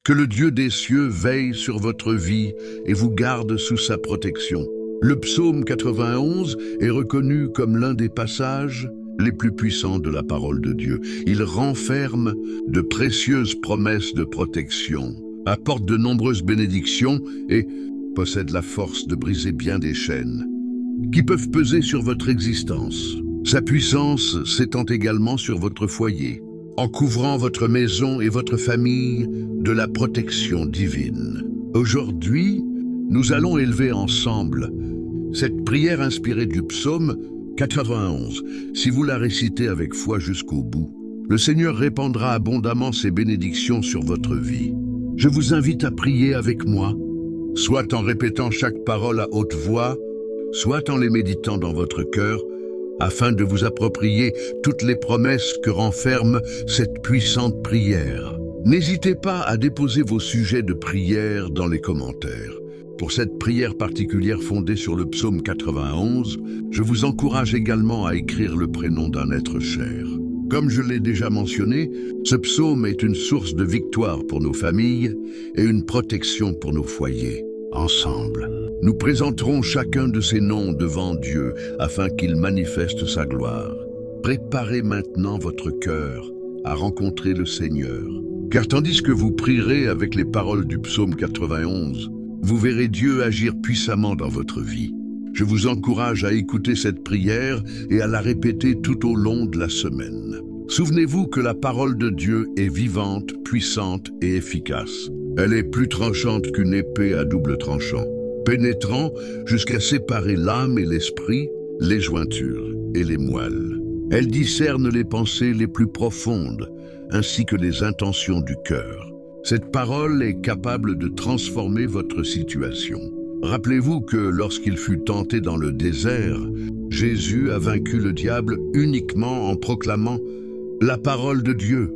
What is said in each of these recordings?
Que le Dieu des cieux veille sur votre vie et vous garde sous sa protection. Le psaume 91 est reconnu comme l'un des passages les plus puissants de la parole de Dieu. Il renferme de précieuses promesses de protection, apporte de nombreuses bénédictions et possède la force de briser bien des chaînes qui peuvent peser sur votre existence. Sa puissance s'étend également sur votre foyer, en couvrant votre maison et votre famille de la protection divine. Aujourd'hui, nous allons élever ensemble cette prière inspirée du psaume 91. Si vous la récitez avec foi jusqu'au bout, le Seigneur répandra abondamment ses bénédictions sur votre vie. Je vous invite à prier avec moi, soit en répétant chaque parole à haute voix, soit en les méditant dans votre cœur, afin de vous approprier toutes les promesses que renferme cette puissante prière. N'hésitez pas à déposer vos sujets de prière dans les commentaires. Pour cette prière particulière fondée sur le psaume 91, je vous encourage également à écrire le prénom d'un être cher. Comme je l'ai déjà mentionné, ce psaume est une source de victoire pour nos familles et une protection pour nos foyers. Ensemble, nous présenterons chacun de ces noms devant Dieu afin qu'il manifeste sa gloire. Préparez maintenant votre cœur à rencontrer le Seigneur. Car tandis que vous prierez avec les paroles du psaume 91, vous verrez Dieu agir puissamment dans votre vie. Je vous encourage à écouter cette prière et à la répéter tout au long de la semaine. Souvenez-vous que la parole de Dieu est vivante, puissante et efficace. Elle est plus tranchante qu'une épée à double tranchant, pénétrant jusqu'à séparer l'âme et l'esprit, les jointures et les moelles. Elle discerne les pensées les plus profondes, ainsi que les intentions du cœur. Cette parole est capable de transformer votre situation. Rappelez-vous que lorsqu'il fut tenté dans le désert, Jésus a vaincu le diable uniquement en proclamant la parole de Dieu.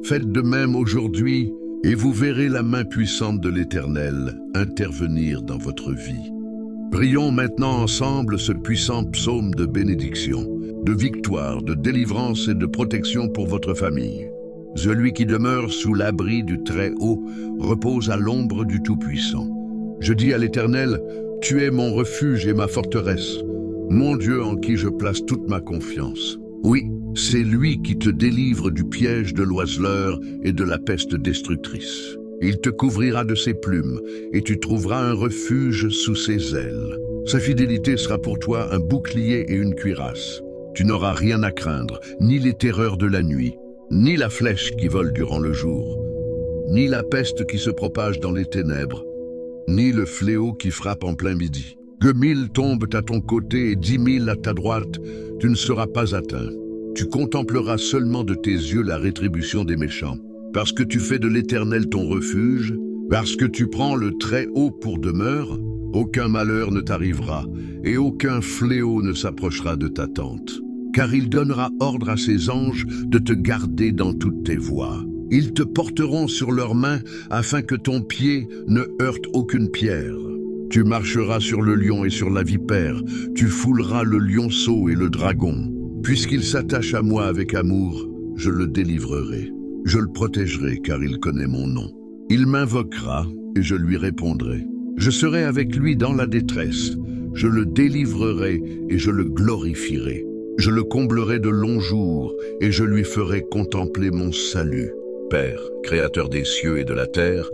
Faites de même aujourd'hui et vous verrez la main puissante de l'Éternel intervenir dans votre vie. Prions maintenant ensemble ce puissant psaume de bénédiction, de victoire, de délivrance et de protection pour votre famille. Celui qui demeure sous l'abri du Très-Haut repose à l'ombre du Tout-Puissant. Je dis à l'Éternel, tu es mon refuge et ma forteresse, mon Dieu en qui je place toute ma confiance. Oui, c'est lui qui te délivre du piège de l'oiseleur et de la peste destructrice. Il te couvrira de ses plumes et tu trouveras un refuge sous ses ailes. Sa fidélité sera pour toi un bouclier et une cuirasse. Tu n'auras rien à craindre, ni les terreurs de la nuit, ni la flèche qui vole durant le jour, ni la peste qui se propage dans les ténèbres, ni le fléau qui frappe en plein midi. Que 1000 tombent à ton côté et 10 000 à ta droite, tu ne seras pas atteint. Tu contempleras seulement de tes yeux la rétribution des méchants. Parce que tu fais de l'Éternel ton refuge, parce que tu prends le Très-Haut pour demeure, aucun malheur ne t'arrivera et aucun fléau ne s'approchera de ta tente. Car il donnera ordre à ses anges de te garder dans toutes tes voies. Ils te porteront sur leurs mains afin que ton pied ne heurte aucune pierre. Tu marcheras sur le lion et sur la vipère, tu fouleras le lionceau et le dragon. Puisqu'il s'attache à moi avec amour, je le délivrerai. Je le protégerai car il connaît mon nom. Il m'invoquera et je lui répondrai. Je serai avec lui dans la détresse. Je le délivrerai et je le glorifierai. Je le comblerai de longs jours et je lui ferai contempler mon salut. Père, créateur des cieux et de la terre,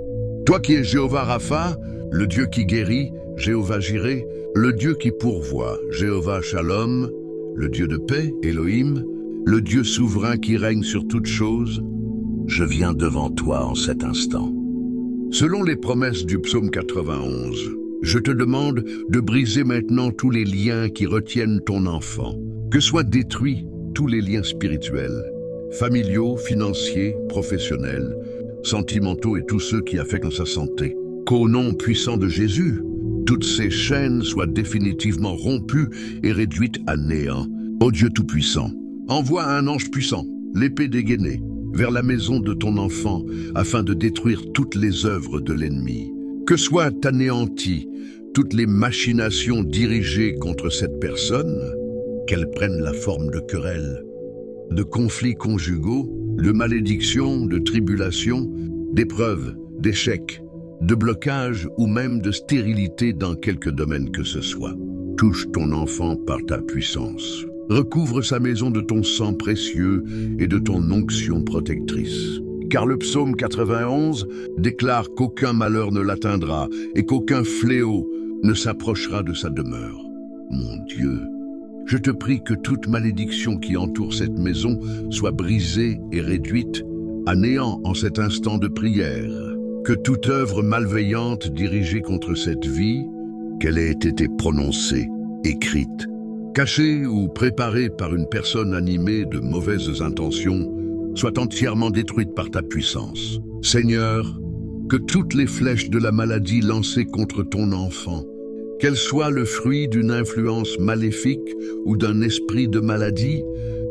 toi qui es Jéhovah Rapha, le Dieu qui guérit, Jéhovah Jireh, le Dieu qui pourvoit, Jéhovah Shalom, le Dieu de paix, Elohim, le Dieu souverain qui règne sur toutes choses, je viens devant toi en cet instant. Selon les promesses du psaume 91, je te demande de briser maintenant tous les liens qui retiennent ton enfant, que soient détruits tous les liens spirituels, familiaux, financiers, professionnels, sentimentaux et tous ceux qui affectent sa santé. Qu'au nom puissant de Jésus, toutes ces chaînes soient définitivement rompues et réduites à néant. Ô Dieu Tout-Puissant, envoie un ange puissant, l'épée dégainée, vers la maison de ton enfant, afin de détruire toutes les œuvres de l'ennemi. Que soient anéanties toutes les machinations dirigées contre cette personne, qu'elles prennent la forme de querelles, de conflits conjugaux, de malédictions, de tribulations, d'épreuves, d'échec, de blocage ou même de stérilité dans quelque domaine que ce soit. Touche ton enfant par ta puissance. Recouvre sa maison de ton sang précieux et de ton onction protectrice. Car le psaume 91 déclare qu'aucun malheur ne l'atteindra et qu'aucun fléau ne s'approchera de sa demeure. Mon Dieu, je te prie que toute malédiction qui entoure cette maison soit brisée et réduite à néant en cet instant de prière. Que toute œuvre malveillante dirigée contre cette vie, qu'elle ait été prononcée, écrite, cachée ou préparée par une personne animée de mauvaises intentions, soit entièrement détruite par ta puissance. Seigneur, que toutes les flèches de la maladie lancées contre ton enfant, qu'elles soient le fruit d'une influence maléfique ou d'un esprit de maladie,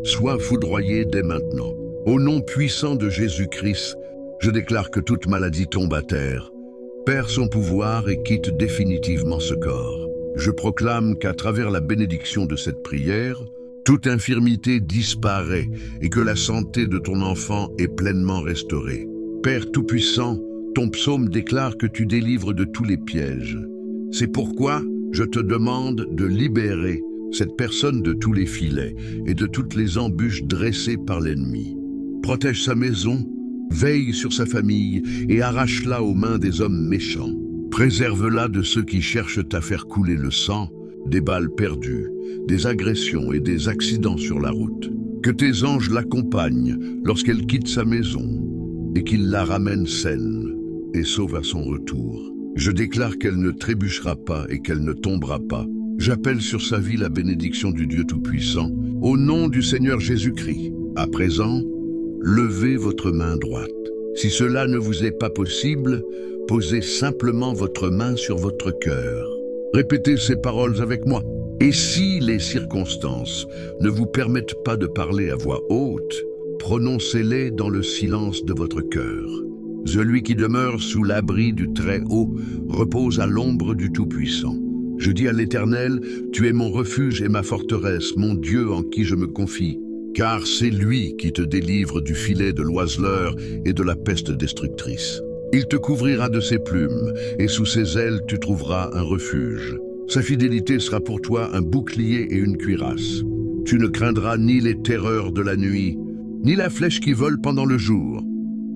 soient foudroyées dès maintenant. Au nom puissant de Jésus-Christ, je déclare que toute maladie tombe à terre, perd son pouvoir et quitte définitivement ce corps. Je proclame qu'à travers la bénédiction de cette prière, toute infirmité disparaît et que la santé de ton enfant est pleinement restaurée. Père Tout-Puissant, ton psaume déclare que tu délivres de tous les pièges. C'est pourquoi je te demande de libérer cette personne de tous les filets et de toutes les embûches dressées par l'ennemi. Protège sa maison, veille sur sa famille et arrache-la aux mains des hommes méchants. Préserve-la de ceux qui cherchent à faire couler le sang, des balles perdues, des agressions et des accidents sur la route. Que tes anges l'accompagnent lorsqu'elle quitte sa maison et qu'ils la ramènent saine et sauve à son retour. Je déclare qu'elle ne trébuchera pas et qu'elle ne tombera pas. J'appelle sur sa vie la bénédiction du Dieu Tout-Puissant, au nom du Seigneur Jésus-Christ. À présent, levez votre main droite. Si cela ne vous est pas possible, posez simplement votre main sur votre cœur. Répétez ces paroles avec moi. Et si les circonstances ne vous permettent pas de parler à voix haute, prononcez-les dans le silence de votre cœur. Celui qui demeure sous l'abri du Très-Haut repose à l'ombre du Tout-Puissant. Je dis à l'Éternel, tu es mon refuge et ma forteresse, mon Dieu en qui je me confie. Car c'est lui qui te délivre du filet de l'oiseleur et de la peste destructrice. Il te couvrira de ses plumes, et sous ses ailes tu trouveras un refuge. Sa fidélité sera pour toi un bouclier et une cuirasse. Tu ne craindras ni les terreurs de la nuit, ni la flèche qui vole pendant le jour,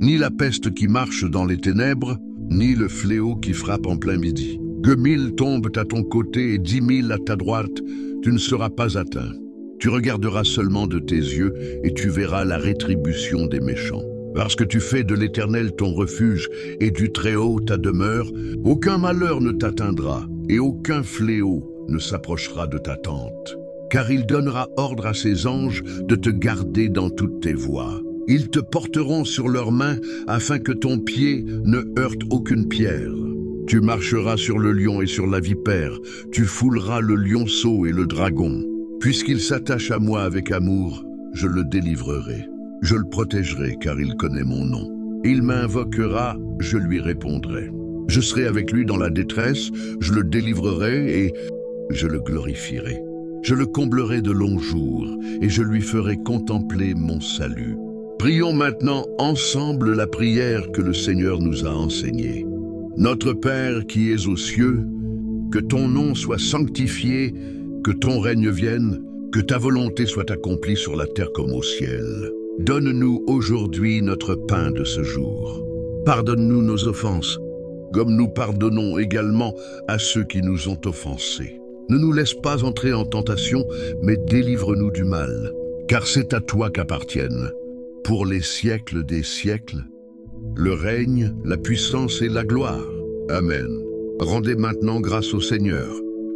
ni la peste qui marche dans les ténèbres, ni le fléau qui frappe en plein midi. Que 1000 tombent à ton côté et 10 000 à ta droite, tu ne seras pas atteint. Tu regarderas seulement de tes yeux et tu verras la rétribution des méchants. Parce que tu fais de l'Éternel ton refuge et du Très-Haut ta demeure, aucun malheur ne t'atteindra et aucun fléau ne s'approchera de ta tente. Car il donnera ordre à ses anges de te garder dans toutes tes voies. Ils te porteront sur leurs mains afin que ton pied ne heurte aucune pierre. Tu marcheras sur le lion et sur la vipère, tu fouleras le lionceau et le dragon. Puisqu'il s'attache à moi avec amour, je le délivrerai. Je le protégerai car il connaît mon nom. Il m'invoquera, je lui répondrai. Je serai avec lui dans la détresse, je le délivrerai et je le glorifierai. Je le comblerai de longs jours et je lui ferai contempler mon salut. Prions maintenant ensemble la prière que le Seigneur nous a enseignée. Notre Père qui es aux cieux, que ton nom soit sanctifié, que ton règne vienne, que ta volonté soit accomplie sur la terre comme au ciel. Donne-nous aujourd'hui notre pain de ce jour. Pardonne-nous nos offenses, comme nous pardonnons également à ceux qui nous ont offensés. Ne nous laisse pas entrer en tentation, mais délivre-nous du mal, car c'est à toi qu'appartiennent, pour les siècles des siècles, le règne, la puissance et la gloire. Amen. Rendez maintenant grâce au Seigneur.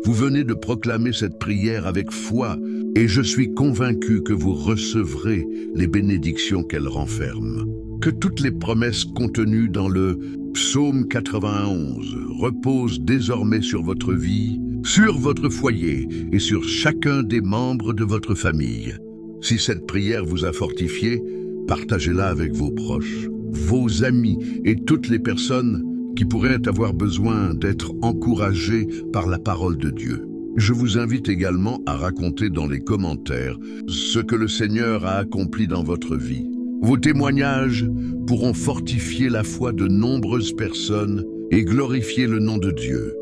Vous venez de proclamer cette prière avec foi et je suis convaincu que vous recevrez les bénédictions qu'elle renferme. Que toutes les promesses contenues dans le psaume 91 reposent désormais sur votre vie, sur votre foyer et sur chacun des membres de votre famille. Si cette prière vous a fortifié, partagez-la avec vos proches, vos amis et toutes les personnes qui pourraient avoir besoin d'être encouragés par la parole de Dieu. Je vous invite également à raconter dans les commentaires ce que le Seigneur a accompli dans votre vie. Vos témoignages pourront fortifier la foi de nombreuses personnes et glorifier le nom de Dieu.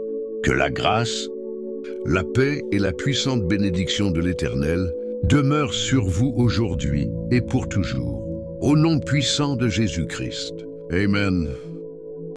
Que la grâce, la paix et la puissante bénédiction de l'Éternel demeurent sur vous aujourd'hui et pour toujours. Au nom puissant de Jésus-Christ. Amen.